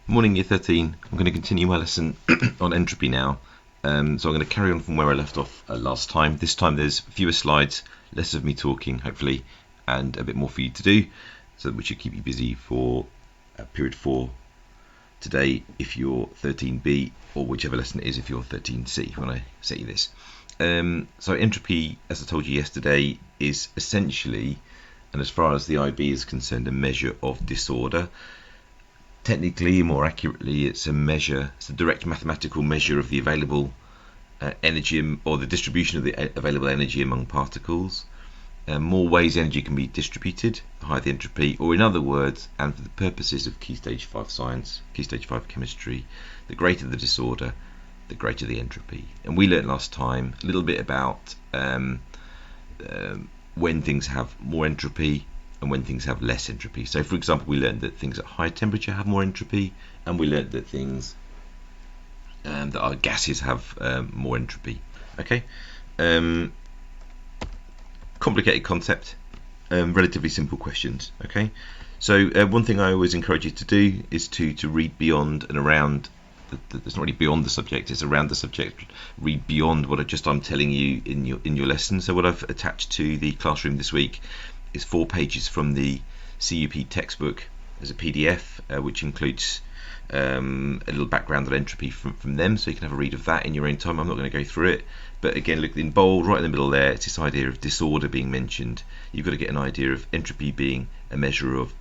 Morning, year 13. I'm going to continue my lesson on entropy now. So I'm going to carry on from where I left off last time. This time there's fewer slides, less of me talking, hopefully, and a bit more for you to do, so which should keep you busy for period 4 today if you're 13B, or whichever lesson it is if you're 13C when I say this. So entropy, as I told you yesterday, is essentially, and as far as the IB is concerned, a measure of disorder. Technically, more accurately, it's a direct mathematical measure of the available energy, or the distribution of the available energy among particles. More ways energy can be distributed, the higher the entropy, or in other words, and for the purposes of Key Stage 5 science, Key Stage 5 chemistry, the greater the disorder, the greater the entropy. And we learned last time a little bit about when things have more entropy and when things have less entropy. So for example, we learned that things at high temperature have more entropy, and we learned that things that are gases have more entropy. Okay, complicated concept, relatively simple questions. Okay, so one thing I always encourage you to do is to read beyond and around. It's not really beyond the subject, it's around the subject. Read beyond what I'm telling you in your lesson. So what I've attached to the classroom this week is 4 pages from the CUP textbook as a PDF, which includes a little background on entropy from them, so you can have a read of that in your own time. I'm not going to go through it, but again, look in bold right in the middle there, it's this idea of disorder being mentioned. You've got to get an idea of entropy being a measure of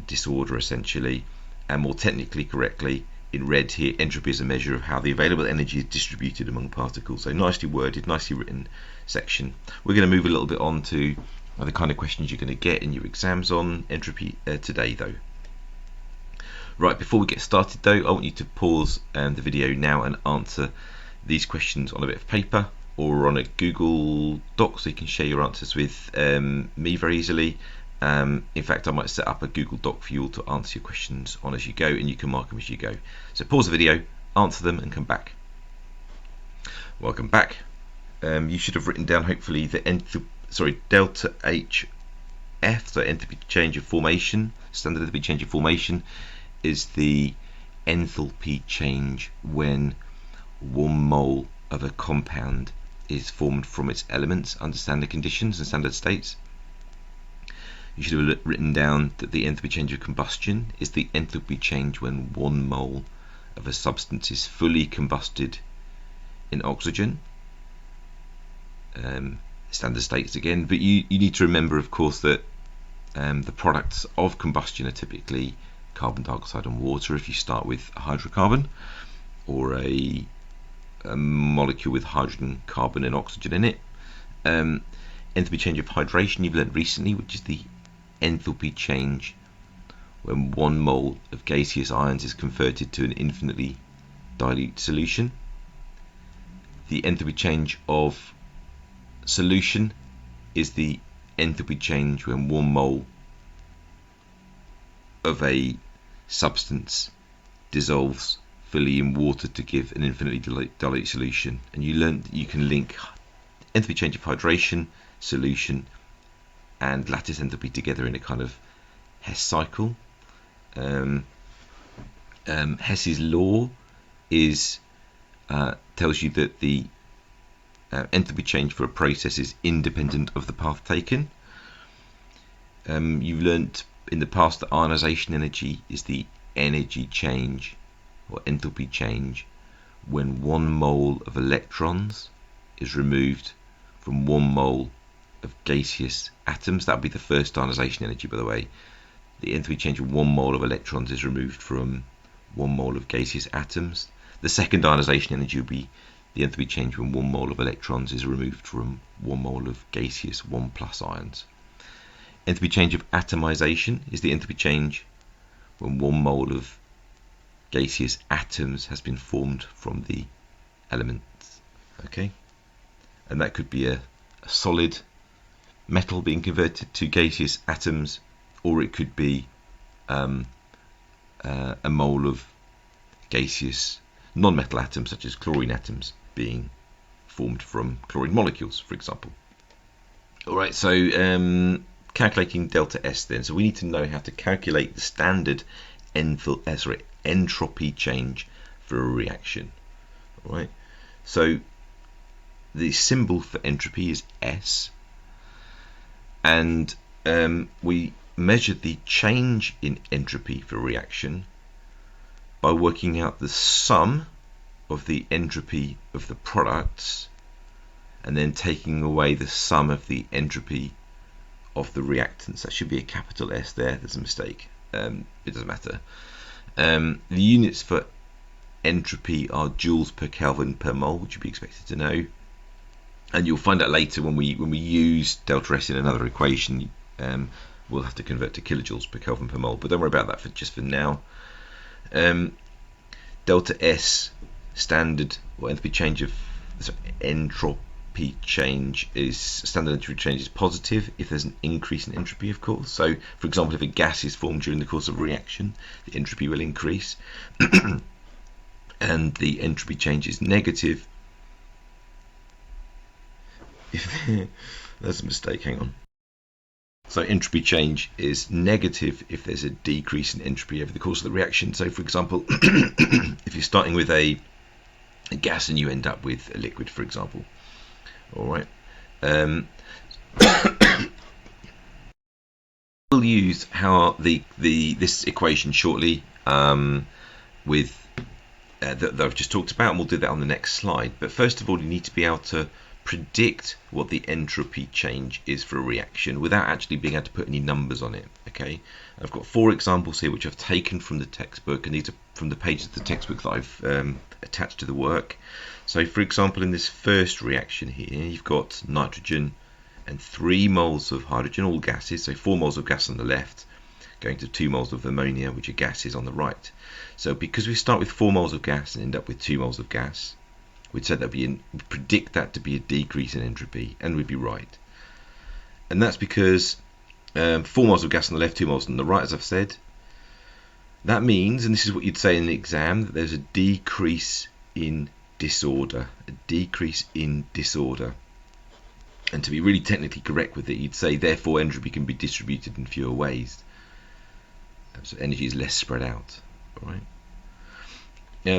disorder essentially, and more technically correctly in red here, entropy is a measure of how the available energy is distributed among particles. So nicely worded, nicely written section. We're going to move a little bit on to the kind of questions you're going to get in your exams on entropy today though. Right, before we get started though, I want you to pause the video now and answer these questions on a bit of paper or on a Google Doc, so you can share your answers with me very easily. In fact, I might set up a Google Doc for you all to answer your questions on as you go, and you can mark them as you go. So pause the video, answer them, and come back. Welcome back. You should have written down hopefully the delta HF, so enthalpy change of formation, standard enthalpy change of formation, is the enthalpy change when 1 mole of a compound is formed from its elements under standard conditions and standard states. You should have written down that the enthalpy change of combustion is the enthalpy change when 1 mole of a substance is fully combusted in oxygen. Standard states again, but you need to remember, of course, that the products of combustion are typically carbon dioxide and water if you start with a hydrocarbon, or a molecule with hydrogen, carbon and oxygen in it. Enthalpy change of hydration you've learned recently, which is the enthalpy change when 1 mole of gaseous ions is converted to an infinitely dilute solution. The enthalpy change of solution is the enthalpy change when 1 mole of a substance dissolves fully in water to give an infinitely dilute solution. And you learned that you can link enthalpy change of hydration, solution, and lattice enthalpy together in a kind of Hess cycle. Hess's law is tells you that the enthalpy change for a process is independent of the path taken. You've learnt in the past that ionization energy is the energy change or enthalpy change when 1 mole of electrons is removed from 1 mole of gaseous atoms. That would be the first ionization energy, by the way. The enthalpy change of 1 mole of electrons is removed from 1 mole of gaseous atoms. The second ionization energy would be the enthalpy change when 1 mole of electrons is removed from 1 mole of gaseous 1+ ions. Enthalpy change of atomization is the enthalpy change when 1 mole of gaseous atoms has been formed from the elements. Okay, and that could be a solid metal being converted to gaseous atoms, or it could be a mole of gaseous non-metal atoms such as chlorine atoms being formed from chlorine molecules, for example. Alright, so calculating delta S then. So we need to know how to calculate the standard enthalpy entropy change for a reaction. All right. So the symbol for entropy is S, and we measure the change in entropy for a reaction by working out the sum of the entropy of the products and then taking away the sum of the entropy of the reactants. That should be a capital S there. There's a mistake. It doesn't matter. The units for entropy are joules per Kelvin per mole, which you'd be expected to know. And you'll find out later when we use delta S in another equation, we'll have to convert to kilojoules per Kelvin per mole. But don't worry about that for now. Delta S standard or entropy change of entropy change is standard entropy change is positive if there's an increase in entropy, of course. So, for example, if a gas is formed during the course of a reaction, the entropy will increase, and the entropy change is negative. That's a mistake. Hang on. So entropy change is negative if there's a decrease in entropy over the course of the reaction. So, for example, if you're starting with a gas and you end up with a liquid, for example. All right. We'll use how this equation shortly with that I've just talked about, and we'll do that on the next slide. But first of all, you need to be able to predict what the entropy change is for a reaction without actually being able to put any numbers on it. Okay, I've got 4 examples here which I've taken from the textbook, and these are from the pages of the textbook that I've attached to the work. So, for example, in this first reaction here, you've got nitrogen and 3 moles of hydrogen, all gases, so 4 moles of gas on the left, going to 2 moles of ammonia, which are gases, on the right. So because we start with 4 moles of gas and end up with 2 moles of gas, we'd say that we'd predict that to be a decrease in entropy, and we'd be right. And that's because 4 moles of gas on the left, 2 moles on the right, as I've said. That means, and this is what you'd say in the exam, that there's a decrease in disorder. A decrease in disorder. And to be really technically correct with it, you'd say, therefore, entropy can be distributed in fewer ways. So energy is less spread out. All right.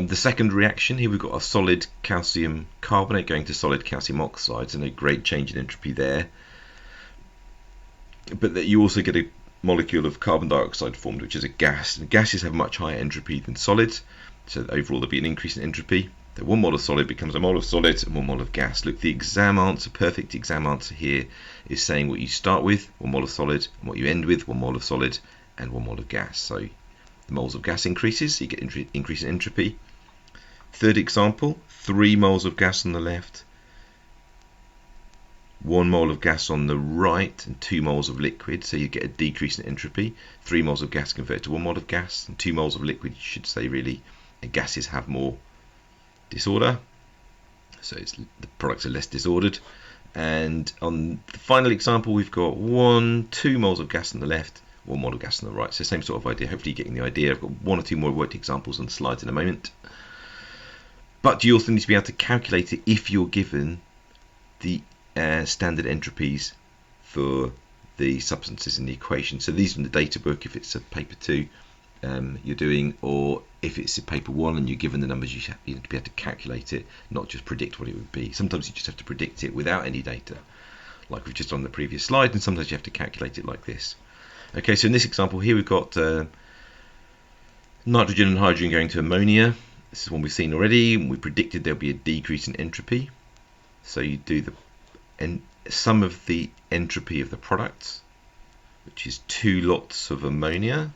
The second reaction, here we've got a solid calcium carbonate going to solid calcium oxide, so no great change in entropy there. But that you also get a molecule of carbon dioxide formed, which is a gas. And gases have much higher entropy than solids, so overall there'll be an increase in entropy. So 1 mole of solid becomes a mole of solid and 1 mole of gas. Look, the exam answer, perfect exam answer here, is saying what you start with, 1 mole of solid, and what you end with, 1 mole of solid and 1 mole of gas. So the moles of gas increases, so you get increase in entropy. Third example, 3 moles of gas on the left, 1 mole of gas on the right, and 2 moles of liquid, so you get a decrease in entropy. 3 moles of gas convert to 1 mole of gas, and 2 moles of liquid, you should say really, and gases have more disorder, so the products are less disordered. And on the final example, we've got 2 moles of gas on the left, 1 mole of gas on the right. So same sort of idea. Hopefully you're getting the idea. I've got 1 or 2 more worked examples on the slides in a moment. But you also need to be able to calculate it if you're given the standard entropies for the substances in the equation. So these are from the data book if it's a paper 2 you're doing, or if it's a paper 1 and you're given the numbers, you need to be able to calculate it, not just predict what it would be. Sometimes you just have to predict it without any data, like we've just on the previous slide, and sometimes you have to calculate it like this. Okay, so in this example here we've got nitrogen and hydrogen going to ammonia. This is one we've seen already, and we predicted there'll be a decrease in entropy. So you do the sum of the entropy of the products, which is 2 lots of ammonia.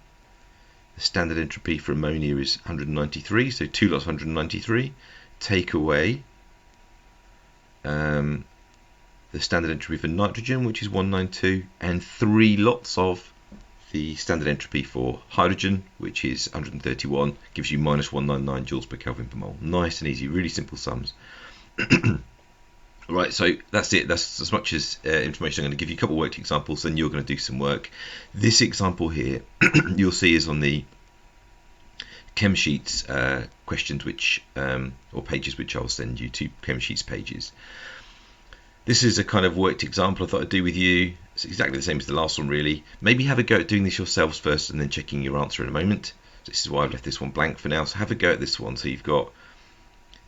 The standard entropy for ammonia is 193, so 2 lots of 193. Take away the standard entropy for nitrogen, which is 192, and 3 lots of the standard entropy for hydrogen, which is 131, gives you minus 199 joules per Kelvin per mole. Nice and easy, really simple sums. Right, so that's it. That's as much as information. I'm going to give you a couple of worked examples, then you're going to do some work. This example here, you'll see, is on the Chem Sheets questions, which or pages, which I'll send you to Chem Sheets pages. This is a kind of worked example I thought I'd do with you. It's exactly the same as the last one, really. Maybe have a go at doing this yourselves first and then checking your answer in a moment. This is why I've left this one blank for now. So have a go at this one. So you've got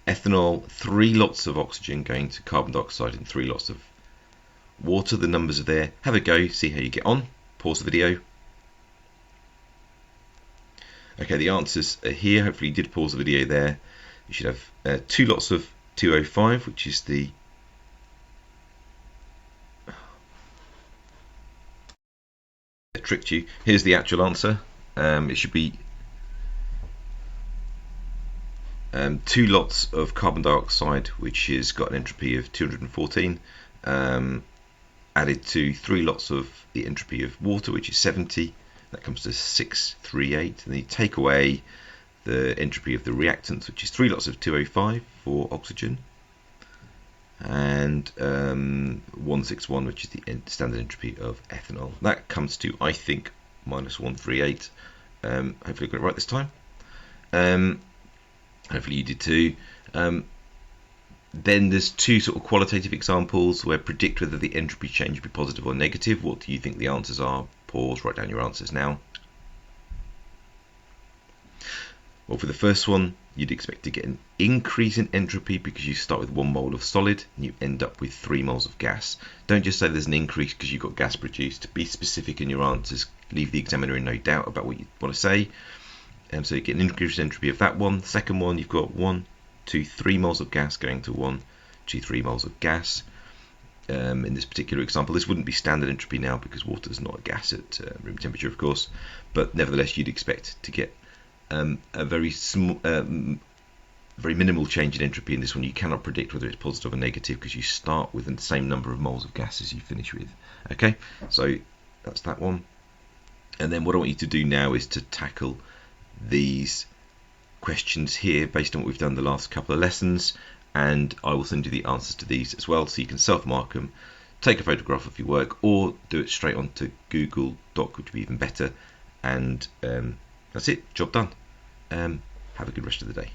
ethanol, 3 lots of oxygen going to carbon dioxide and 3 lots of water. The numbers are there. Have a go, see how you get on. Pause the video. Okay, the answers are here. Hopefully you did pause the video there. You should have 2 lots of 205, which is the tricked you. Here's the actual answer. It should be 2 lots of carbon dioxide, which has got an entropy of 214, added to 3 lots of the entropy of water, which is 70. That comes to 638. And then you take away the entropy of the reactants, which is 3 lots of 205 for oxygen, and 161, which is the standard entropy of ethanol. That comes to, I think, minus 138. Hopefully I got it right this time. Hopefully you did too. Then there's 2 sort of qualitative examples where predict whether the entropy change will be positive or negative. What do you think the answers are? Pause, write down your answers now. Well, for the first one, you'd expect to get an increase in entropy because you start with 1 mole of solid and you end up with 3 moles of gas. Don't just say there's an increase because you've got gas produced. Be specific in your answers. Leave the examiner in no doubt about what you want to say. So you get an increase in entropy of that one. The second one, you've got 1, 2, 3 moles of gas going to 1, 2, 3 moles of gas. In this particular example, this wouldn't be standard entropy now because water is not a gas at room temperature, of course. But nevertheless, you'd expect to get a very small, very minimal change in entropy in this one. You cannot predict whether it's positive or negative because you start with the same number of moles of gas as you finish with. Okay, so that's that one. And then what I want you to do now is to tackle these questions here based on what we've done the last couple of lessons, and I will send you the answers to these as well so you can self-mark them, take a photograph of your work, or do it straight onto Google Doc, which would be even better. And that's it, job done. Have a good rest of the day.